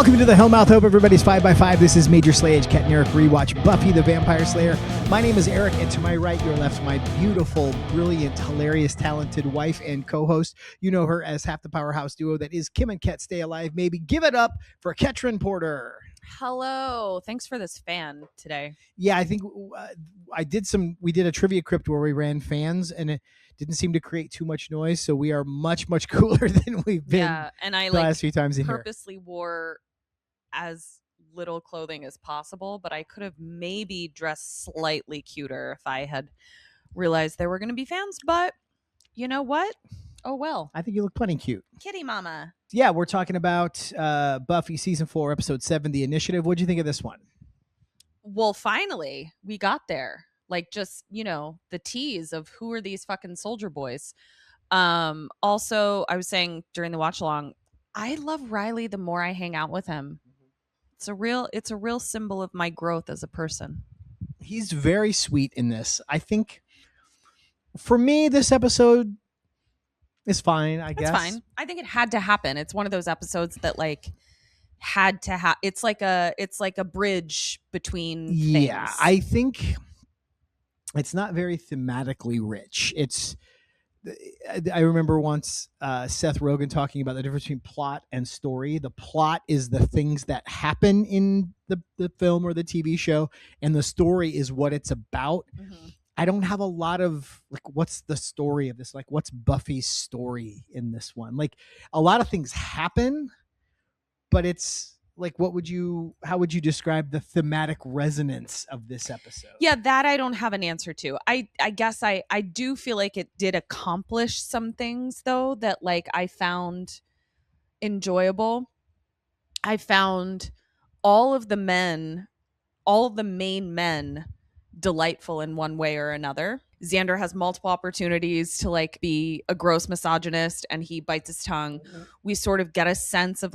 Welcome to the Hellmouth. Hope everybody's 5x5. This is Major Slayage, Ket Arik, Rewatch, Buffy the Vampire Slayer. My name is Eric, and to my right, your left, my beautiful, brilliant, hilarious, talented wife and co-host. You know her as half the powerhouse duo that is Kim and Ket. Stay alive, maybe. Give it up for Ketrin Porter. Hello. Thanks for this fan today. Yeah, I think we did a trivia crypt where we ran fans, and it didn't seem to create too much noise, so we are much, much cooler than we've been and I the last few times in purposely wore as little clothing as possible, but I could have maybe dressed slightly cuter if I had realized there were going to be fans, but you know what? Oh, well. I think you look plenty cute. Kitty mama. Yeah, we're talking about Buffy Season 4, Episode 7, The Initiative. What'd you think of this one? Well, finally, we got there. Like, just, the tease of who are these fucking soldier boys. Also, I was saying during the watch along, I love Riley the more I hang out with him. It's a real symbol of my growth as a person. He's very sweet in this. I think for me, this episode is fine, I guess. It's fine. I think it had to happen. It's one of those episodes that had to happen. It's like a bridge between things. Yeah, I think it's not very thematically rich. I remember once Seth Rogen talking about the difference between plot and story. The plot is the things that happen in the film or the TV show, and the story is what it's about. Mm-hmm. I don't have a lot of what's the story of this? What's Buffy's story in this one? A lot of things happen, but it's how would you describe the thematic resonance of this episode? Yeah, that I don't have an answer to. I guess I do feel like it did accomplish some things though that I found enjoyable. I found all of the main men delightful in one way or another. Xander has multiple opportunities to be a gross misogynist and he bites his tongue. Mm-hmm. We sort of get a sense of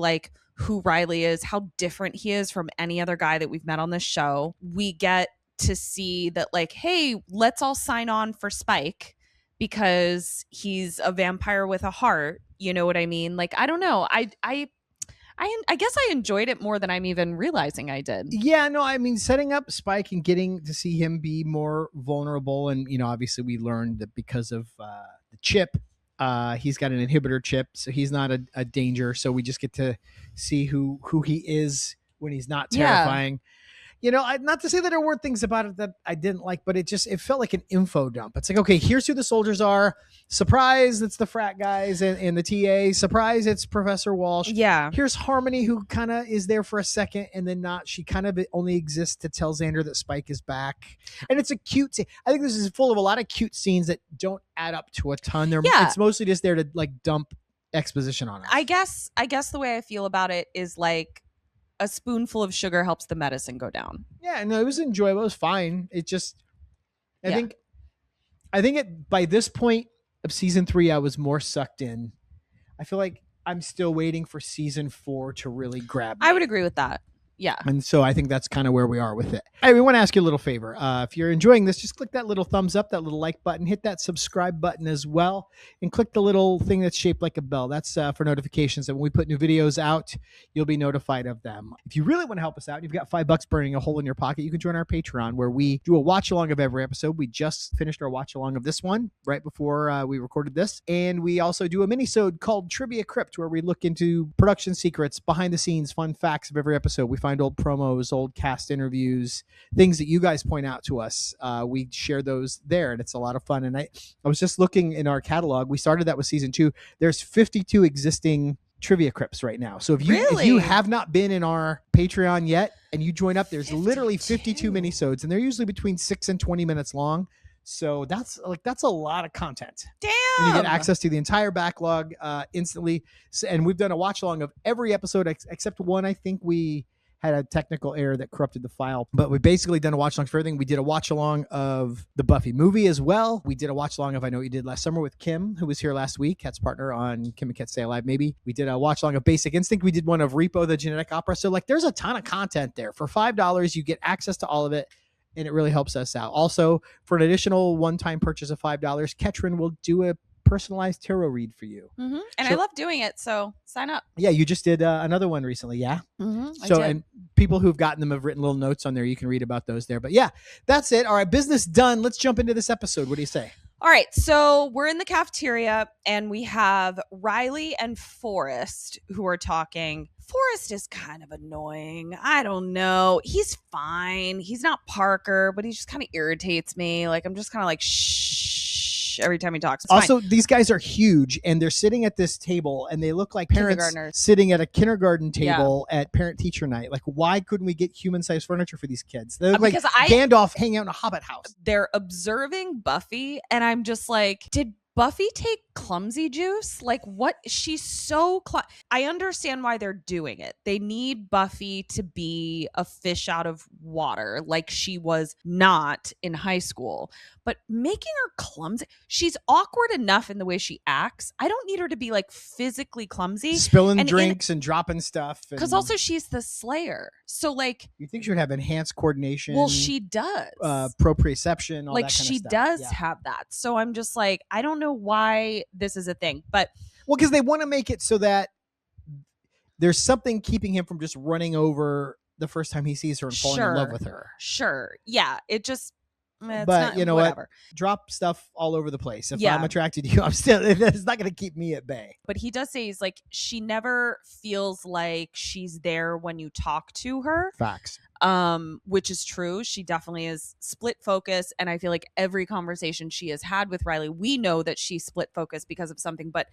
who Riley is, how different he is from any other guy that we've met on this show. We get to see that hey, let's all sign on for Spike because he's a vampire with a heart. You know what I mean? I don't know. I guess I enjoyed it more than I'm even realizing I did. Yeah, no, I mean, setting up Spike and getting to see him be more vulnerable. And, obviously we learned that because of the chip, he's got an inhibitor chip, so he's not a danger. So we just get to see who he is when he's not terrifying. Yeah. Not to say that there weren't things about it that I didn't like, but it felt like an info dump. It's okay, here's who the soldiers are. Surprise, it's the frat guys and the TA. Surprise, it's Professor Walsh. Yeah. Here's Harmony, who kind of is there for a second and then not. She kind of only exists to tell Xander that Spike is back. And it's a cute scene. I think this is full of a lot of cute scenes that don't add up to a ton. It's mostly just there to dump exposition on us. I guess the way I feel about it is a spoonful of sugar helps the medicine go down. Yeah, no, it was enjoyable. It was fine. It just, I think by this point of season 3, I was more sucked in. I feel like I'm still waiting for season 4 to really grab me. I would agree with that. Yeah. And so I think that's kind of where we are with it. Hey, we want to ask you a little favor. If you're enjoying this, just click that little thumbs up, that little like button, hit that subscribe button as well, and click the little thing that's shaped like a bell. That's for notifications. And when we put new videos out, you'll be notified of them. If you really want to help us out, and you've got $5 burning a hole in your pocket, you can join our Patreon where we do a watch along of every episode. We just finished our watch along of this one right before we recorded this. And we also do a mini-sode called Trivia Crypt where we look into production secrets, behind the scenes, fun facts of every episode. We find old promos, old cast interviews, things that you guys point out to us. We share those there, and it's a lot of fun. And I was just looking in our catalog. We started that with season 2. There's 52 existing trivia crypts right now. So if you have not been in our Patreon yet and you join up, there's literally 52 minisodes, and they're usually between 6 and 20 minutes long. So that's a lot of content. Damn. And you get access to the entire backlog instantly. And we've done a watch along of every episode except one. I think we had a technical error that corrupted the file, but we basically done a watch along for everything. We did a watch along of the Buffy movie as well. We did a watch along of I Know What You Did Last Summer with Kim, who was here last week, Ket's partner on Kim and Ket Stay Alive Maybe. We did a watch along of Basic Instinct. We did one of Repo the Genetic Opera. So there's a ton of content there. For $5, you get access to all of it, and it really helps us out. Also, for an additional one-time purchase of $5, Ketrin will do a personalized tarot read for you. And I love doing it, so sign up. Yeah, you just did another one recently, yeah? So, and people who've gotten them have written little notes on there. You can read about those there. But yeah, that's it. All right, business done. Let's jump into this episode. What do you say? All right, so we're in the cafeteria, and we have Riley and Forrest who are talking. Forrest is kind of annoying. I don't know. He's fine. He's not Parker, but he just kind of irritates me. Like, I'm just kind of like, shh, every time he talks. It's also, fine. These guys are huge, and they're sitting at this table, and they look like parents sitting at a kindergarten table at parent-teacher night. Like, why couldn't we get human-sized furniture for these kids? They look like Gandalf hanging out in a hobbit house. They're observing Buffy, and I'm just like, did Buffy take clumsy juice? Like, what? She's so I understand why they're doing it. They need Buffy to be a fish out of water, like she was not in high school. But making her clumsy, she's awkward enough in the way she acts. I don't need her to be like physically clumsy, spilling drinks and dropping stuff. Because also she's the Slayer, so like you think she would have enhanced coordination. Well, she does. Proprioception, all like that kind she of stuff. Does have that. So I'm just like, I don't know why this is a thing, but because they want to make it so that there's something keeping him from just running over the first time he sees her and falling in love with her. Sure, yeah. It just. But not, you know whatever. what? Drop stuff all over the place. If I'm attracted to you, I'm still. It's not going to keep me at bay. But he does say he's like, she never feels like she's there when you talk to her. Facts. Which is true. She definitely is split focus, and I feel like every conversation she has had with Riley, we know that she's split focus because of something. But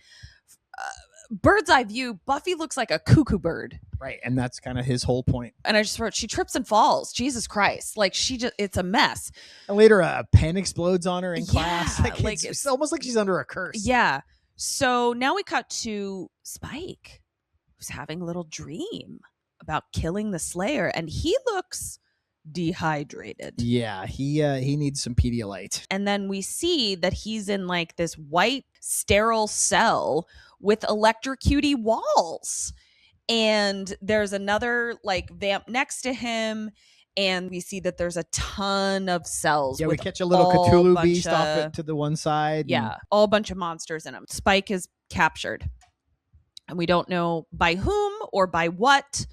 bird's eye view, Buffy looks like a cuckoo bird. Right, and that's kind of his whole point. And I just wrote, she trips and falls. Jesus Christ. Like, it's a mess. And later a pen explodes on her in class. Like it's almost like she's under a curse. Yeah. So now we cut to Spike, who's having a little dream about killing the Slayer, and he looks dehydrated. Yeah, he needs some Pedialyte. And then we see that he's in like this white sterile cell with electrocuty walls. And there's another like vamp next to him, and we see that there's a ton of cells. Yeah, we catch a little Cthulhu beast off it to the one side. Yeah, all bunch of monsters in them. Spike is captured, and we don't know by whom or by what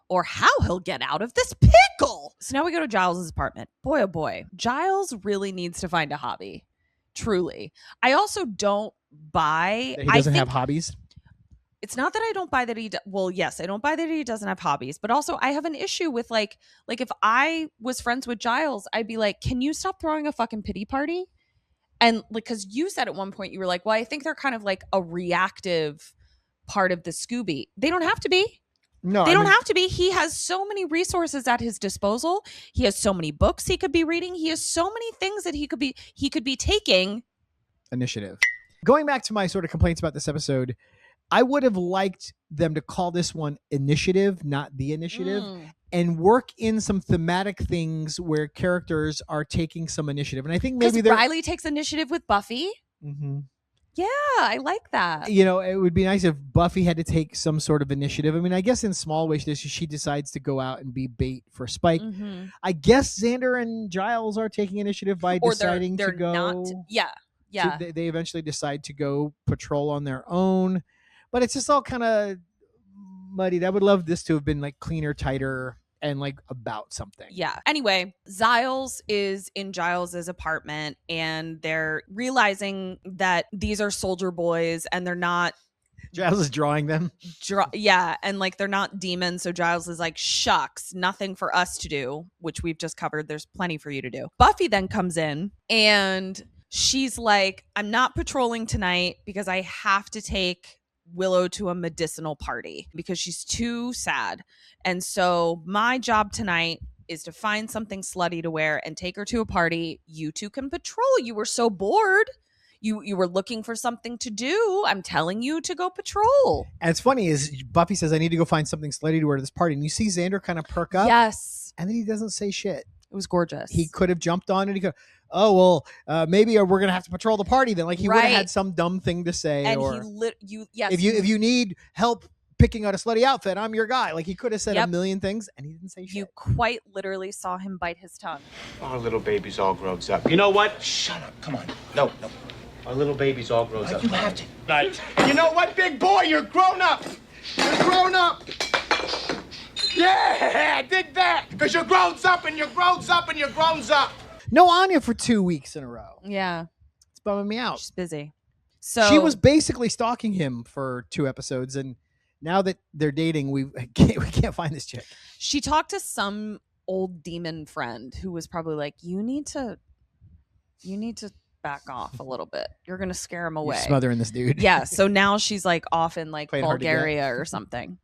or how he'll get out of this pickle. So now we go to Giles' apartment. Boy, oh boy, Giles really needs to find a hobby. Truly. I also don't buy... He doesn't have hobbies? It's not that I don't buy that he... Well, yes, I don't buy that he doesn't have hobbies. But also, I have an issue with, like if I was friends with Giles, I'd be like, can you stop throwing a fucking pity party? And, like, because you said at one point, you were like, well, I think they're kind of, like, a reactive part of the Scooby. They don't have to be. No, they don't have to be. He has so many resources at his disposal. He has so many books he could be reading. He has so many things that he could be taking. Initiative. Going back to my sort of complaints about this episode, I would have liked them to call this one Initiative, not The Initiative, and work in some thematic things where characters are taking some initiative. And I think maybe Riley takes initiative with Buffy. Mm-hmm. Yeah, I like that. You know, it would be nice if Buffy had to take some sort of initiative. I mean, I guess in small ways, she decides to go out and be bait for Spike. Mm-hmm. I guess Xander and Giles are taking initiative by deciding to go. Not, yeah. So they eventually decide to go patrol on their own. But it's just all kind of muddied. I would love this to have been like cleaner, tighter, and like about something. Yeah. Anyway, Giles is in Giles's apartment, and they're realizing that these are soldier boys and they're not. Giles is drawing them. Yeah. And like they're not demons. So Giles is like, shucks, nothing for us to do, which we've just covered. There's plenty for you to do. Buffy then comes in and she's like, I'm not patrolling tonight because I have to take Willow to a medicinal party because she's too sad. And so my job tonight is to find something slutty to wear and take her to a party. You two can patrol. You were so bored. You were looking for something to do. I'm telling you to go patrol. And it's funny is Buffy says, I need to go find something slutty to wear to this party. And you see Xander kind of perk up. Yes. And then he doesn't say shit. It was gorgeous. He could have jumped on and he could, maybe we're going to have to patrol the party then. Like he would have had some dumb thing to say. And or if you need help picking out a slutty outfit, I'm your guy. Like he could have said a million things and he didn't say shit. You quite literally saw him bite his tongue. Our little baby's all grown up. You know what? Shut up. Come on. No. Our little babies all grows up. You have to. Right. You know what, big boy? You're grown up. You're grown up. Yeah, dig that. Because you're grown up and you're grown up and you're grown up. No Anya for 2 weeks in a row. Yeah. It's bumming me out. She's busy. So she was basically stalking him for 2 episodes, and now that they're dating, we can't find this chick. She talked to some old demon friend who was probably like, you need to back off a little bit. You're gonna scare him away. You're smothering this dude. Yeah. So now she's like off in like Playing hard to get. Bulgaria or something,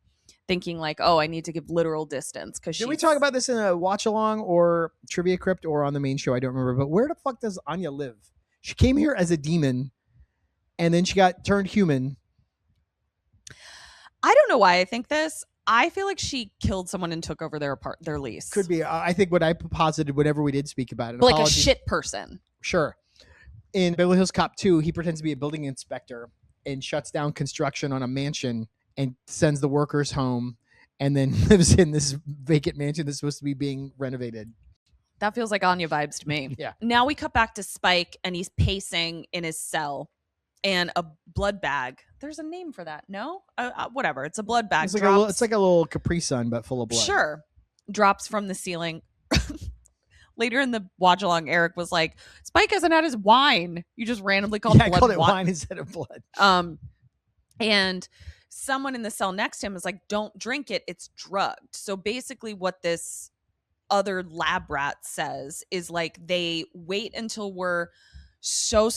thinking like, oh, I need to give literal distance. Because did we talk about this in a watch along or trivia crypt or on the main show? I don't remember. But where the fuck does Anya live? She came here as a demon, and then she got turned human. I don't know why I think this. I feel like she killed someone and took over their lease. Could be. I think what I posited whenever we did speak about it. But like a shit person. Sure. In Beverly Hills Cop 2, he pretends to be a building inspector and shuts down construction on a mansion and sends the workers home and then lives in this vacant mansion that's supposed to be being renovated. That feels like Anya vibes to me. Yeah. Now we cut back to Spike and he's pacing in his cell and a blood bag. There's a name for that. No? Whatever. It's a blood bag. It's like a little Capri Sun, but full of blood. Sure. Drops from the ceiling. Later in the watch along, Eric was like, Spike hasn't had his wine. You just randomly called blood. I called it wine instead of blood. And someone in the cell next to him is like, don't drink it. It's drugged. So basically what this other lab rat says is like, they wait until we're so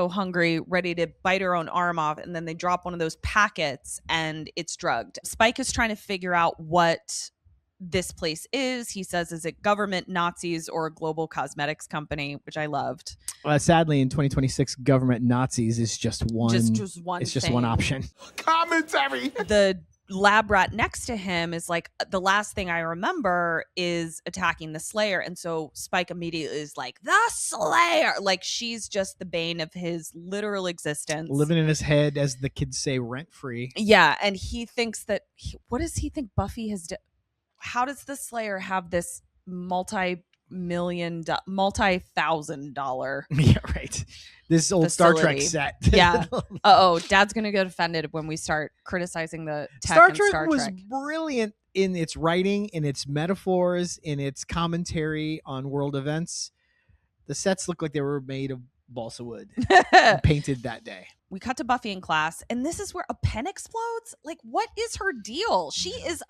hungry, ready to bite our own arm off. And then they drop one of those packets and it's drugged. Spike is trying to figure out what this place is. He says, is it government, Nazis, or a global cosmetics company, which I loved. Sadly, in 2026, government Nazis is just one. Just one. It's just thing. one option. Commentary. The lab rat next to him is like, the last thing I remember is attacking the Slayer. And so Spike immediately is like, the Slayer. Like, she's just the bane of his literal existence. Living in his head, as the kids say, rent free. Yeah. And he thinks that, what does he think Buffy has done? How does the Slayer have this multi-$1,000 Yeah, right. This old facility. Star Trek set. Yeah. Dad's gonna get offended when we start criticizing the tech Star in Trek Star was Trek. brilliant in its writing, in its metaphors, in its commentary on world events. The sets look like they were made of balsa wood and painted that day. We cut to Buffy in class, and this is where a pen explodes. Like, what is her deal? She is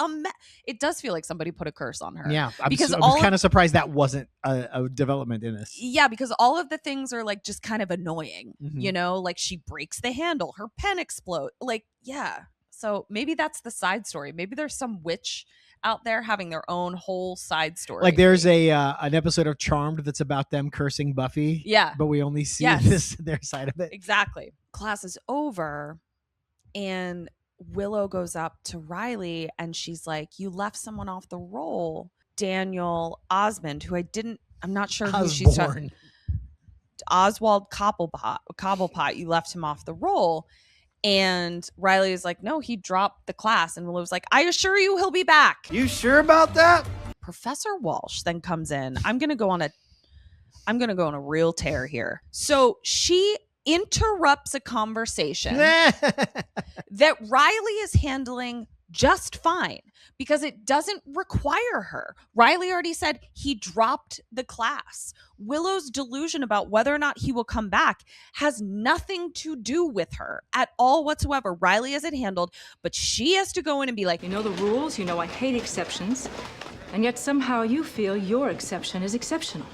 it does feel like somebody put a curse on her. Yeah, I because was kind of surprised that wasn't a development in this. Yeah, because all of the things are like just kind of annoying. Mhm. You know, like she breaks the handle, her pen explodes. Like, yeah. So maybe that's the side story. Maybe there's some witch out there having their own whole side story. Like there's an episode of Charmed that's about them cursing Buffy. Yeah. But we only see their side of it. Exactly. Class is over and Willow goes up to Riley and she's like, you left someone off the roll. Daniel Osmond, who I'm not sure who she's talking. Oswald Cobblepot, you left him off the roll. And Riley is like, no, he dropped the class. And Willow's like, I assure you he'll be back. You sure about that? Professor Walsh then comes in. I'm gonna go on a real tear here. So she interrupts a conversation that Riley is handling just fine because it doesn't require her. Riley already said he dropped the class. Willow's delusion about whether or not he will come back has nothing to do with her at all whatsoever. Riley has it handled, but she has to go in and be like, you know the rules, you know I hate exceptions, and yet somehow you feel your exception is exceptional.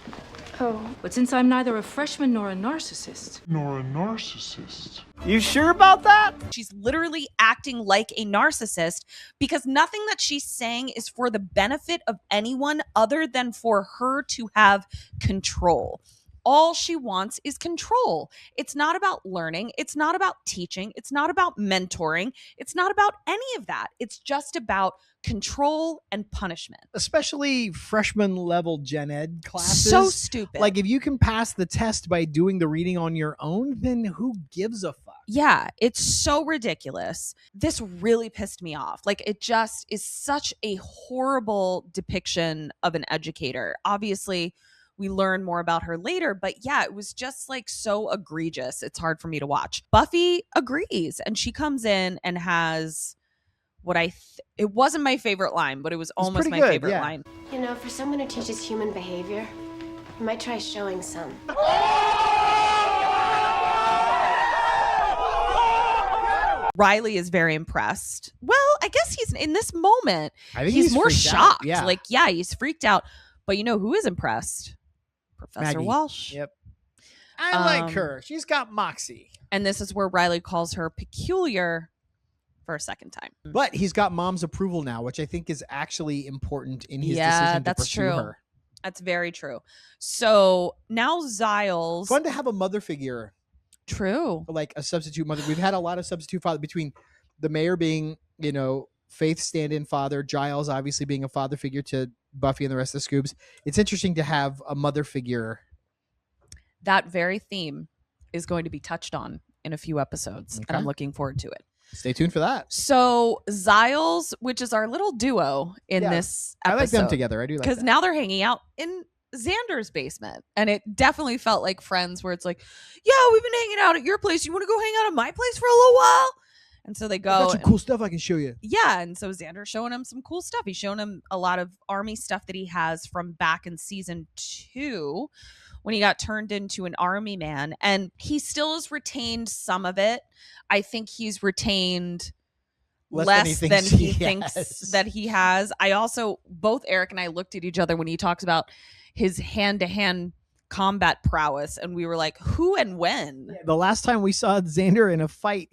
Oh. But since I'm neither a freshman nor a narcissist. You sure about that? she's literally acting like a narcissist because nothing that she's saying is for the benefit of anyone other than for her to have control. All she wants is control. It's not about learning. It's not about teaching. It's not about mentoring. It's not about any of that. It's just about control and punishment. Especially freshman level gen ed classes. So stupid. Like if you can pass the test by doing the reading on your own, then who gives a fuck? Yeah, it's so ridiculous. This really pissed me off. Like it just is such a horrible depiction of an educator. Obviously, we learn more about her later. But yeah, it was just like so egregious. It's hard for me to watch. Buffy agrees, and she comes in and has what it wasn't my favorite line, but it was almost my favorite line. You know, for someone who teaches human behavior, you might try showing some. Riley is very impressed. Well, I guess he's in this moment. I think he's more shocked. Yeah. Like, yeah, he's freaked out. But you know who is impressed? Professor Maggie. Walsh. Yep. I like her. She's got moxie. And this is where Riley calls her peculiar for a second time. But he's got mom's approval now, which I think is actually important in his decision to pursue her. That's very true. So now Giles. Fun to have a mother figure. True. Like a substitute mother. We've had a lot of substitute father between the mayor being, you know, Faith's stand-in father, Giles obviously being a father figure to Buffy and the rest of the Scoobs. It's interesting to have a mother figure. That very theme is going to be touched on in a few episodes, and I'm looking forward to it. Stay tuned for that. So Giles, which is our little duo in this episode. I like them together. I do like that. Because now they're hanging out in Xander's basement. And it definitely felt like Friends, where it's like, yeah, we've been hanging out at your place. You want to go hang out at my place for a little while? And so they go. I got some cool stuff I can show you. Yeah. And so Xander's showing him some cool stuff. He's showing him a lot of army stuff that he has from back in season 2 when he got turned into an army man. And he still has retained some of it. I think he's retained less than he thinks that he has. I also, both Eric and I looked at each other when he talks about his hand-to-hand combat prowess, and we were like, who and when? Yeah, the last time we saw Xander in a fight,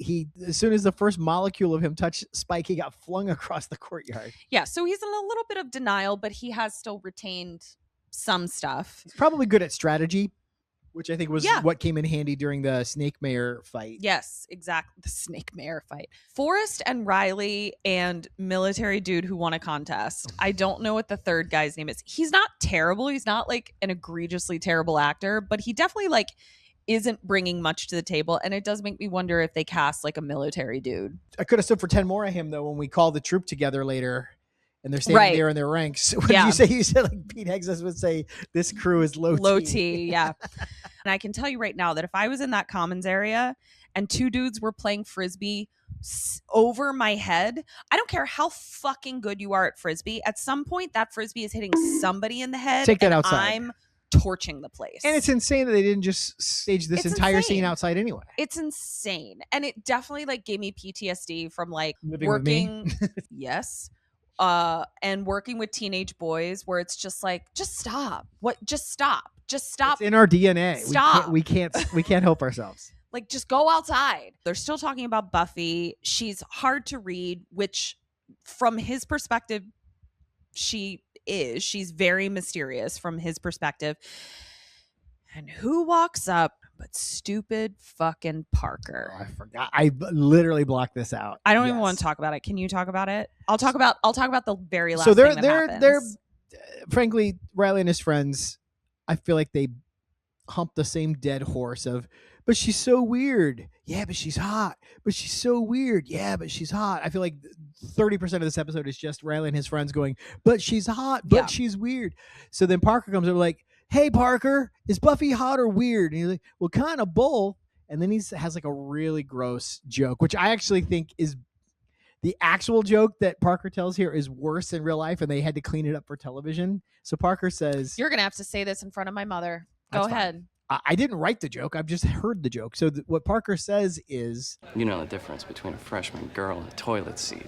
as soon as the first molecule of him touched Spike, he got flung across the courtyard. Yeah, so he's in a little bit of denial, but he has still retained some stuff. He's probably good at strategy, which I think was what came in handy during the Snake Mayor fight. Yes, exactly. The Snake Mayor fight. Forrest and Riley and military dude who won a contest. I don't know what the third guy's name is. He's not terrible. He's not like an egregiously terrible actor, but he definitely like isn't bringing much to the table. And it does make me wonder if they cast like a military dude. I could have stood for 10 more of him though when we call the troop together later. And they're standing there in their ranks. What did you say? You said like Pete Hexus would say, this crew is low T. Low T, yeah. And I can tell you right now that if I was in that commons area and two dudes were playing Frisbee over my head, I don't care how fucking good you are at Frisbee. At some point, that Frisbee is hitting somebody in the head. Take that outside. I'm torching the place. And it's insane that they didn't just stage this entire scene outside anyway. It's insane. And it definitely like gave me PTSD from like living working. Yes. And working with teenage boys where it's just like, just stop. Just stop. It's in our DNA. Stop. We can't help ourselves. Like, just go outside. They're still talking about Buffy. She's hard to read, which from his perspective, she is. She's very mysterious from his perspective. And who walks up but stupid fucking Parker? Oh, I forgot. I literally blocked this out. I don't even want to talk about it. Can you talk about it? I'll talk about the very last thing that happens. They're frankly, Riley and his friends, I feel like they hump the same dead horse of, but she's so weird. Yeah, but she's hot. But she's so weird. Yeah, but she's hot. I feel like 30% of this episode is just Riley and his friends going, but she's hot, but she's weird. So then Parker comes over like, hey, Parker, is Buffy hot or weird? And he's like, well, kind of both. And then he has like a really gross joke, which I actually think is the actual joke that Parker tells here is worse in real life, and they had to clean it up for television. So Parker says, you're going to have to say this in front of my mother. Go ahead. I didn't write the joke. I've just heard the joke. So what Parker says is, you know the difference between a freshman girl and a toilet seat.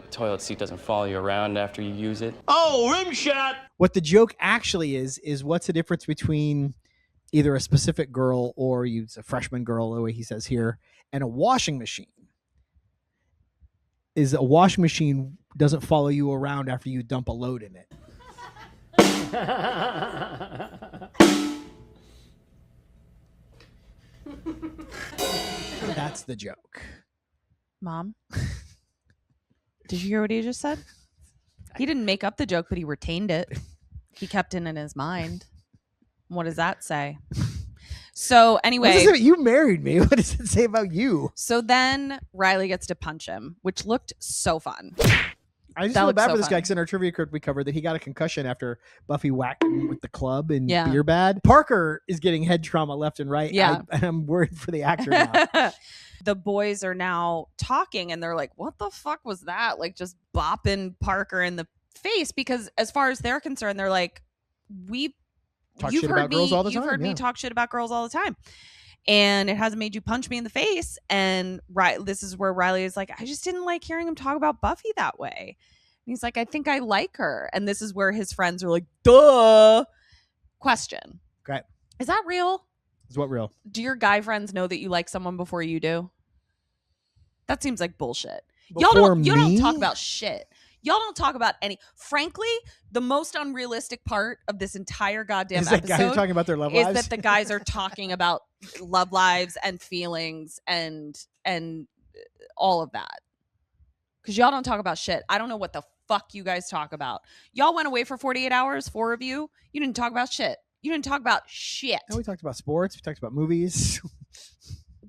The toilet seat doesn't follow you around after you use it. Oh, rim shot! What the joke actually is what's the difference between either a specific girl or use a freshman girl, the way he says here, and a washing machine. Is a washing machine doesn't follow you around after you dump a load in it. That's the joke. Mom, did you hear what he just said? He didn't make up the joke, but he retained it. He kept it in his mind. What does that say? So anyway, you married me. What does it say about you? So then Riley gets to punch him, which looked so fun. I just That feel looks bad so for this guy funny. because in our trivia code we covered that he got a concussion after Buffy whacked him with the club and Yeah. beer bad. Parker is getting head trauma left and right. Yeah. I'm worried for the actor now. The boys are now talking and they're like, what the fuck was that? Like just bopping Parker in the face, because as far as they're concerned, they're like, Talk shit about girls all the you've time, heard me yeah. talk shit about girls all the time. And it hasn't made you punch me in the face. And this is where Riley is like, I just didn't like hearing him talk about Buffy that way. And he's like, I think I like her. And this is where his friends are like, duh. Question. Okay. Is that real? Is what real? Do your guy friends know that you like someone before you do? That seems like bullshit. You don't talk about shit. Y'all don't talk about any. Frankly, the most unrealistic part of this entire goddamn Is that episode guys are talking about their love is lives? that the guys are talking about love lives and feelings and all of that. Because y'all don't talk about shit. I don't know what the fuck you guys talk about. Y'all went away for 48 hours, 4 of you. You didn't talk about shit. You didn't talk about shit. No, we talked about sports. We talked about movies.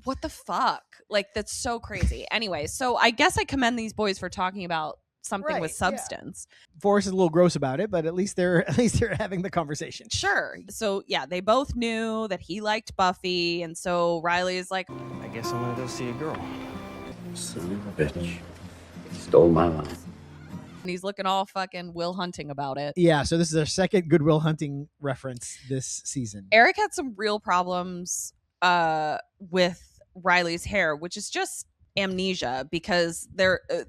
What the fuck? Like, that's so crazy. Anyway, so I guess I commend these boys for talking about something with Right, substance. Forrest is a little gross about it, but at least they're having the conversation. Sure. So yeah, they both knew that he liked Buffy, and so Riley is like, I guess I'm gonna go see a girl. Son of a bitch. Stole my life. and he's looking all fucking Will Hunting about it. Yeah, so this is our second Good Will Hunting reference this season. Eric had some real problems with Riley's hair, which is just amnesia, because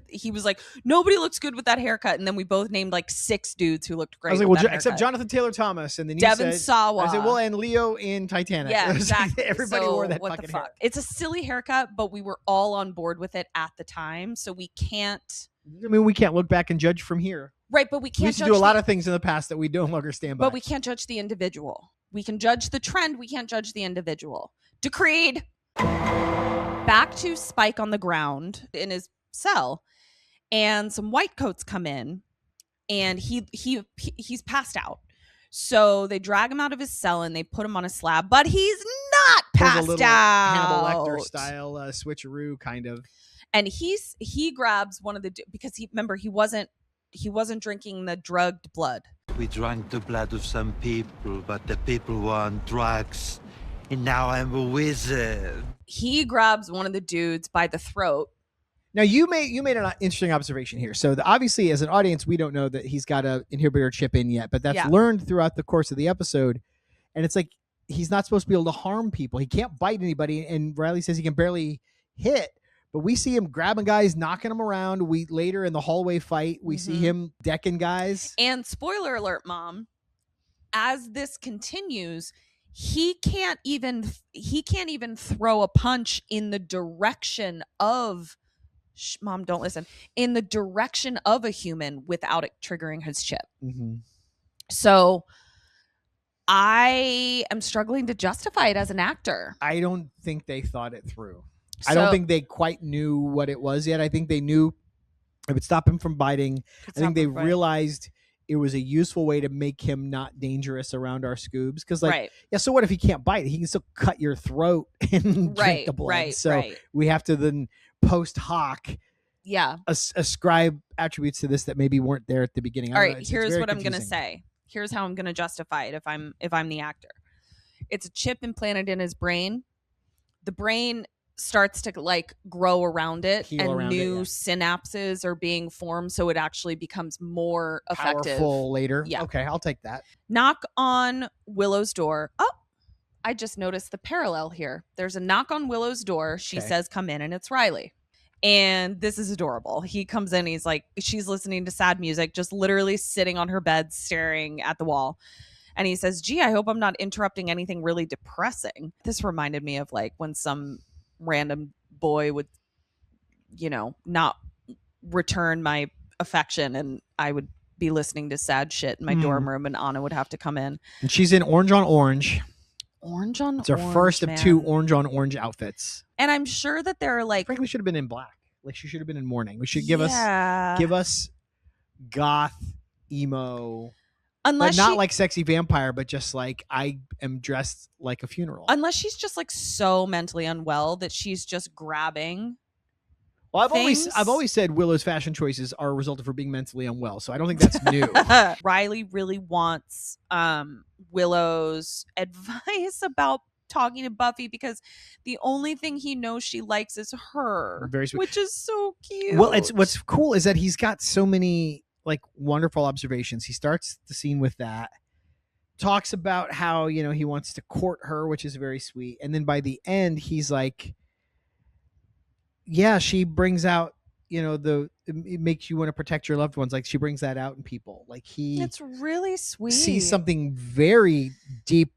he was like, nobody looks good with that haircut, and then we both named like 6 dudes who looked great. I was like, with well, that except haircut. Jonathan Taylor Thomas, and then you Devin said, Sawa. I said, well, and Leo in Titanic. Yeah, It was like exactly. everybody So wore that what fucking the fuck? hair. It's a silly haircut, but we were all on board with it at the time, so we can't. I mean, we can't look back and judge from here. Right, but we We can't used to judge do a lot of things in the past that we no longer stand by. But we can't judge the individual. We can judge the trend. We can't judge the individual. Decreed. Back to Spike on the ground in his cell, and some white coats come in, and he's passed out. So they drag him out of his cell and they put him on a slab, but he's not Pulls passed a little out. Hannibal Lecter style switcheroo kind of. And he grabs one of the, because he wasn't drinking the drugged blood. We drank the blood of some people, but the people were on drugs. And now I'm a wizard. He grabs one of the dudes by the throat. Now you made an interesting observation here. So obviously, as an audience, we don't know that he's got a inhibitor chip in yet, but that's learned throughout the course of the episode. And it's like he's not supposed to be able to harm people. He can't bite anybody. And Riley says he can barely hit. But we see him grabbing guys, knocking them around. We later in the hallway fight, we see him decking guys. And spoiler alert, Mom, as this continues, he can't even throw a punch in the direction of Mom, don't listen. In the direction of a human without it triggering his chip. Mm-hmm. So I am struggling to justify it as an actor. I don't think they thought it through. I don't think they quite knew what it was yet. I think they knew it would stop him from biting. I think they realized it was a useful way to make him not dangerous around our scoobs. Because, yeah, so what if he can't bite? He can still cut your throat and drink the blood. So we have to then post hoc ascribe attributes to this that maybe weren't there at the beginning. All right, here's what I'm going to say. Here's how I'm going to justify it if I'm the actor. It's a chip implanted in his brain. The brain starts to like grow around it, and new synapses are being formed, so it actually becomes more effective. Powerful later. Yeah. Okay, I'll take that. Knock on Willow's door. Oh, I just noticed the parallel here. There's a knock on Willow's door. She says, come in, and it's Riley. And this is adorable. He comes in, he's like, she's listening to sad music, just literally sitting on her bed, staring at the wall. And he says, gee, I hope I'm not interrupting anything really depressing. This reminded me of like when some random boy would, not return my affection, and I would be listening to sad shit in my dorm room, and Anna would have to come in. And she's in orange on orange. Orange on It's our first of 2 orange on orange outfits. And I'm sure that they're like, frankly, should have been in black. Like she should have been in mourning. We should give us goth emo. Unless but not like sexy vampire, but just like I am dressed like a funeral. Unless she's just like so mentally unwell that she's just grabbing. Well, things. I've always said Willow's fashion choices are a result of her being mentally unwell, so I don't think that's new. Riley really wants Willow's advice about talking to Buffy because the only thing he knows she likes is her, Very sweet. which is so cute. Well, what's cool is that he's got so many like wonderful observations. He starts the scene with that, talks about how, you know, he wants to court her, which is very sweet. And then by the end, he's like, yeah, she brings out, you know, it makes you want to protect your loved ones. Like she brings that out in people. Like it's really sweet. sees something very deep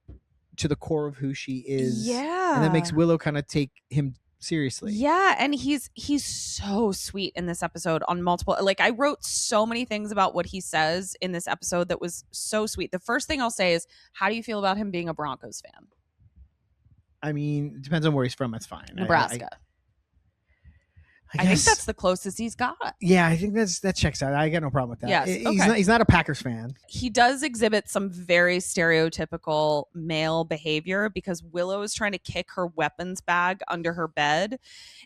to the core of who she is. Yeah. And that makes Willow kind of take him seriously. Yeah, and he's so sweet in this episode on multiple, like I wrote so many things about what he says in this episode that was so sweet. The first thing I'll say is, how do you feel about him being a Broncos fan? I mean, it depends on where he's from. That's fine. Nebraska. I think guess that's the closest he's got. Yeah, I think that checks out. I got no problem with that. Yes, He's not a Packers fan. He does exhibit some very stereotypical male behavior because Willow is trying to kick her weapons bag under her bed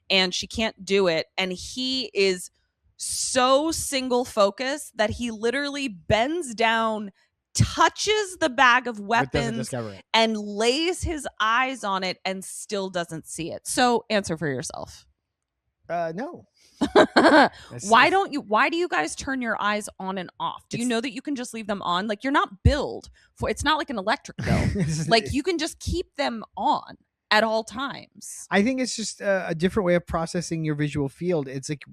and she can't do it. And he is so single focused that he literally bends down, touches the bag of weapons and lays his eyes on it and still doesn't see it. So answer for yourself. No. Why do you guys turn your eyes on and off? Do you know that you can just leave them on? Like, you're not billed for, it's not like an electric bill. Like, you can just keep them on at all times. I think it's just a different way of processing your visual field. It's like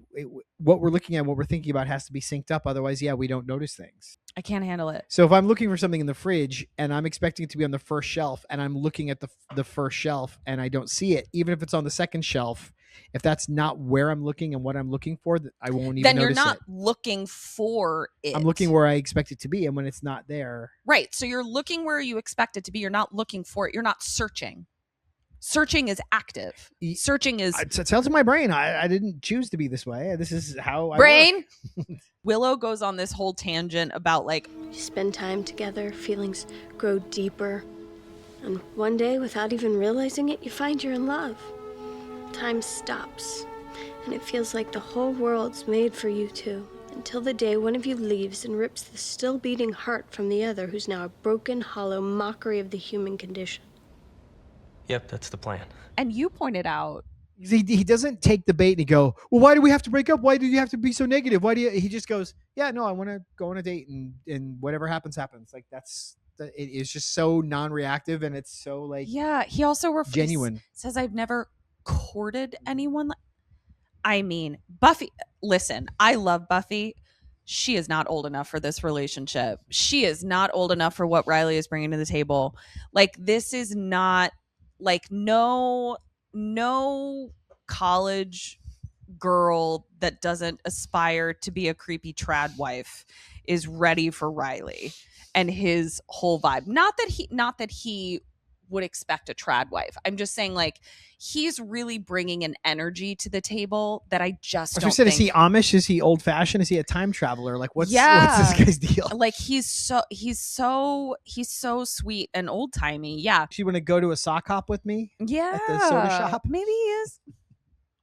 what we're looking at, what we're thinking about has to be synced up. Otherwise, we don't notice things. I can't handle it. So if I'm looking for something in the fridge and I'm expecting it to be on the first shelf and I'm looking at the first shelf and I don't see it, even if it's on the second shelf, if that's not where I'm looking and what I'm looking for, I won't even notice it. Then you're not looking for it. I'm looking where I expect it to be, and when it's not there. Right. So you're looking where you expect it to be. You're not looking for it. You're not searching. Searching is active. Searching is... It tells my brain, I didn't choose to be this way. This is how I brain! Willow goes on this whole tangent about like... You spend time together, feelings grow deeper. And one day, without even realizing it, you find you're in love. Time stops, and it feels like the whole world's made for you two, until the day one of you leaves and rips the still beating heart from the other, who's now a broken, hollow mockery of the human condition. Yep, that's the plan. And you pointed out... He doesn't take the bait and go, well, why do we have to break up? Why do you have to be so negative? He just goes, yeah, no, I want to go on a date and whatever happens, happens. Like it is just so non-reactive and it's so like... Yeah, he also genuine. Says, I've never courted anyone. I mean, Buffy, listen, I love Buffy. She is not old enough for this relationship. She is not old enough for what Riley is bringing to the table. Like, this is not like no college girl that doesn't aspire to be a creepy trad wife is ready for Riley and his whole vibe. Not that he would expect a trad wife. I'm just saying, like, he's really bringing an energy to the table that I just don't think. Is he Amish? Is he old fashioned? Is he a time traveler? Like, what's this guy's deal? Like, he's so sweet and old timey. Yeah. She want to go to a sock hop with me? Yeah. At the soda shop? Maybe he is.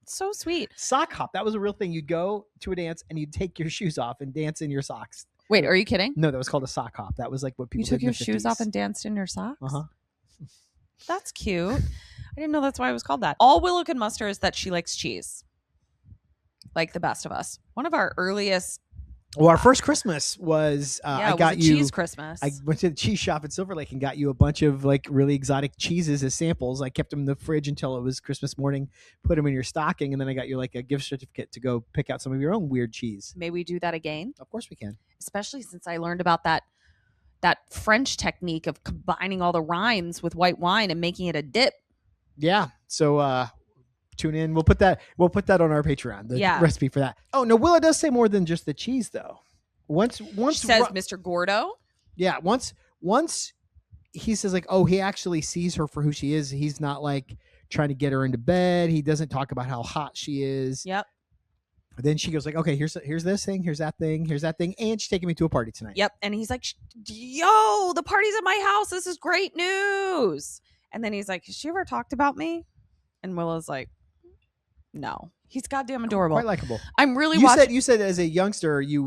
So sweet. Sock hop. That was a real thing. You'd go to a dance and you'd take your shoes off and dance in your socks. Wait, are you kidding? No, that was called a sock hop. That was like what people did in the 50s. You took your shoes off and danced in your socks? Uh-huh. That's cute. I didn't know that's why it was called that. All Willow can muster is that she likes cheese. Like the best of us. One of our earliest... Well, our first Christmas was I got you cheese Christmas. I went to the cheese shop at Silver Lake and got you a bunch of like really exotic cheeses as samples. I kept them in the fridge until it was Christmas morning, put them in your stocking, and then I got you like a gift certificate to go pick out some of your own weird cheese. May we do that again? Of course we can. Especially since I learned about that French technique of combining all the rinds with white wine and making it a dip. Yeah. So tune in. We'll put that on our Patreon. The recipe for that. Oh no, Willow does say more than just the cheese though. Once she says Mr. Gordo. Yeah. Once he says like, oh, he actually sees her for who she is. He's not like trying to get her into bed. He doesn't talk about how hot she is. Yep. Then she goes like, okay, here's this thing, here's that thing, and she's taking me to a party tonight. Yep. And he's like, yo, the party's at my house. This is great news. And then he's like, has she ever talked about me? And Willow's like, No. He's goddamn adorable. Quite likable. I'm really You said as a youngster, he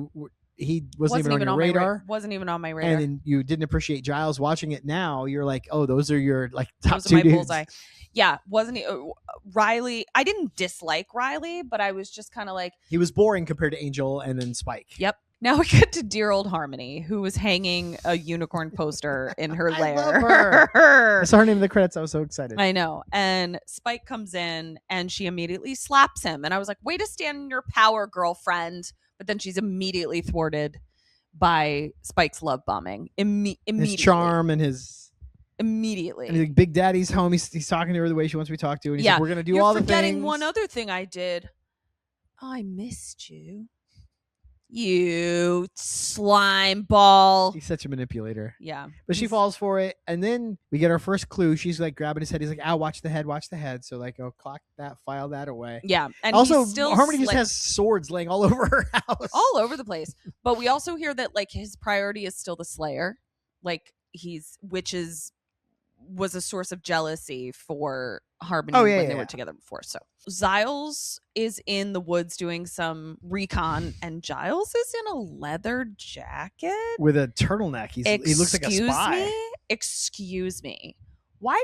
wasn't even on your radar. Wasn't even on my radar. And then you didn't appreciate Giles. Watching it now, you're like, oh, those are your like top those two are my dudes. bullseye. Yeah, wasn't he? Riley. I didn't dislike Riley, but I was just kind of like, he was boring compared to Angel and then Spike. Yep. Now we get to dear old Harmony, who was hanging a unicorn poster in her lair. I love her. I saw her name in the credits. I was so excited. I know. And Spike comes in and she immediately slaps him. And I was like, way to stand in your power, girlfriend. But then she's immediately thwarted by Spike's love bombing. Immediately. His charm and his... Immediately. And like, Big Daddy's home. He's talking to her the way she wants to be talked to. And he's like, we're going to do all the things. You're forgetting one other thing I did. I missed you. You slime ball. He's such a manipulator. Yeah. But she falls for it. And then we get our first clue. She's like grabbing his head. He's like, ow, watch the head. So like, oh, clock that, file that away. Yeah. And also, still Harmony just has swords laying all over her house. All over the place. But we also hear that like his priority is still the Slayer. Like which was a source of jealousy for Harmony when they were together before. So Giles is in the woods doing some recon, and Giles is in a leather jacket with a turtleneck. He looks like a spy. Excuse me. What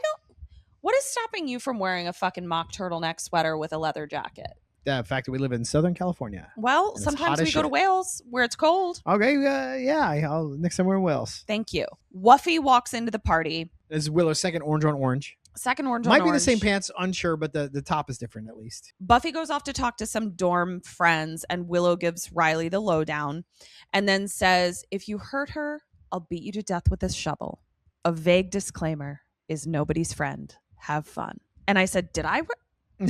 is stopping you from wearing a fucking mock turtleneck sweater with a leather jacket? The fact that we live in Southern California. Well, sometimes we go to Wales where it's cold. Okay, next time we're in Wales. Thank you. Wuffy walks into the party. This is Willow's second orange on orange. Might be the same pants, unsure, but the top is different at least. Buffy goes off to talk to some dorm friends, and Willow gives Riley the lowdown and then says, if you hurt her, I'll beat you to death with this shovel. A vague disclaimer is nobody's friend. Have fun. And I said, did I write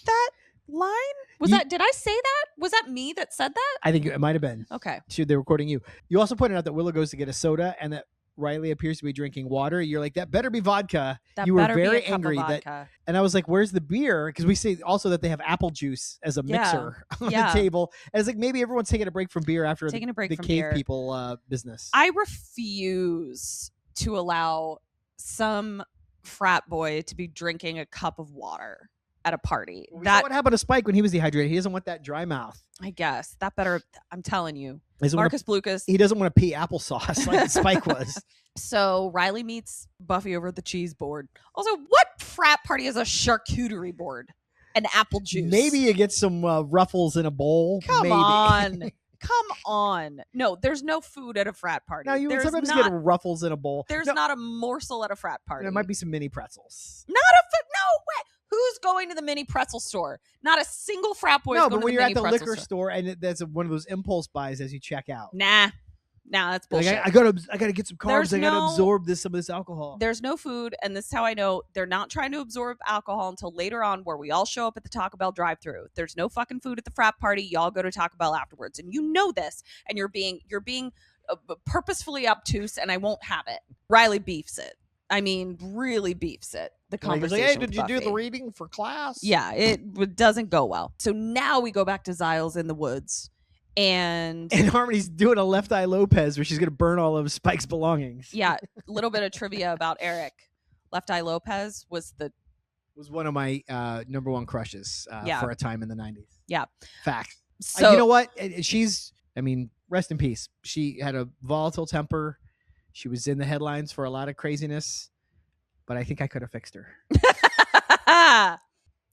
that line? Did I say that? Was that me that said that? I think it might have been. Okay. They were quoting you. You also pointed out that Willow goes to get a soda and that Riley appears to be drinking water. You're like, that better be vodka. You were very angry that, and I was like, where's the beer? Because we say also that they have apple juice as a mixer on the table. And it's like, maybe everyone's taking a break from beer after the cave beer. people business. I refuse to allow some frat boy to be drinking a cup of water at a party. That's what happened to Spike when he was dehydrated. He doesn't want that dry mouth. I guess that better. I'm telling you, Marcus Blucas. He doesn't want to pee applesauce like Spike was. So Riley meets Buffy over at the cheese board. Also, what frat party has a charcuterie board and apple juice? Maybe you get some ruffles in a bowl. Come on. No, there's no food at a frat party. No, you sometimes get ruffles in a bowl. There's not a morsel at a frat party. There might be some mini pretzels. No way. Who's going to the mini pretzel store? Not a single frat boy. No, but when you're at the liquor store and that's one of those impulse buys as you check out. Nah, that's bullshit. Like, I gotta get some carbs. I gotta absorb some of this alcohol. There's no food, and this is how I know they're not trying to absorb alcohol until later on, where we all show up at the Taco Bell drive-thru. There's no fucking food at the frat party. Y'all go to Taco Bell afterwards, and you know this, and you're being purposefully obtuse, and I won't have it. Riley beefs it. I mean, really beefs it. The conversation. Hey, did you do the reading for class? Yeah, it doesn't go well. So now we go back to Giles in the woods, and Harmony's doing a Left Eye Lopez where she's gonna burn all of Spike's belongings. Yeah, a little bit of trivia about Eric. Left Eye Lopez was one of my number one crushes for a time in the 90s. Yeah, fact. So you know what? Rest in peace. She had a volatile temper. She was in the headlines for a lot of craziness, but I think I could have fixed her.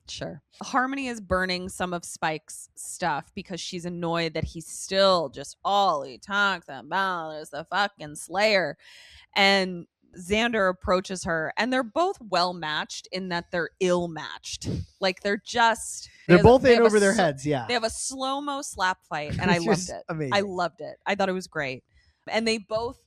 Sure. Harmony is burning some of Spike's stuff because she's annoyed that he's still just all he talks about is the fucking Slayer. And Xander approaches her, and they're both well matched in that they're ill matched. Like they're both in over their heads. Yeah. They have a slow-mo slap fight, and I loved it. Amazing. I loved it. I thought it was great. And they both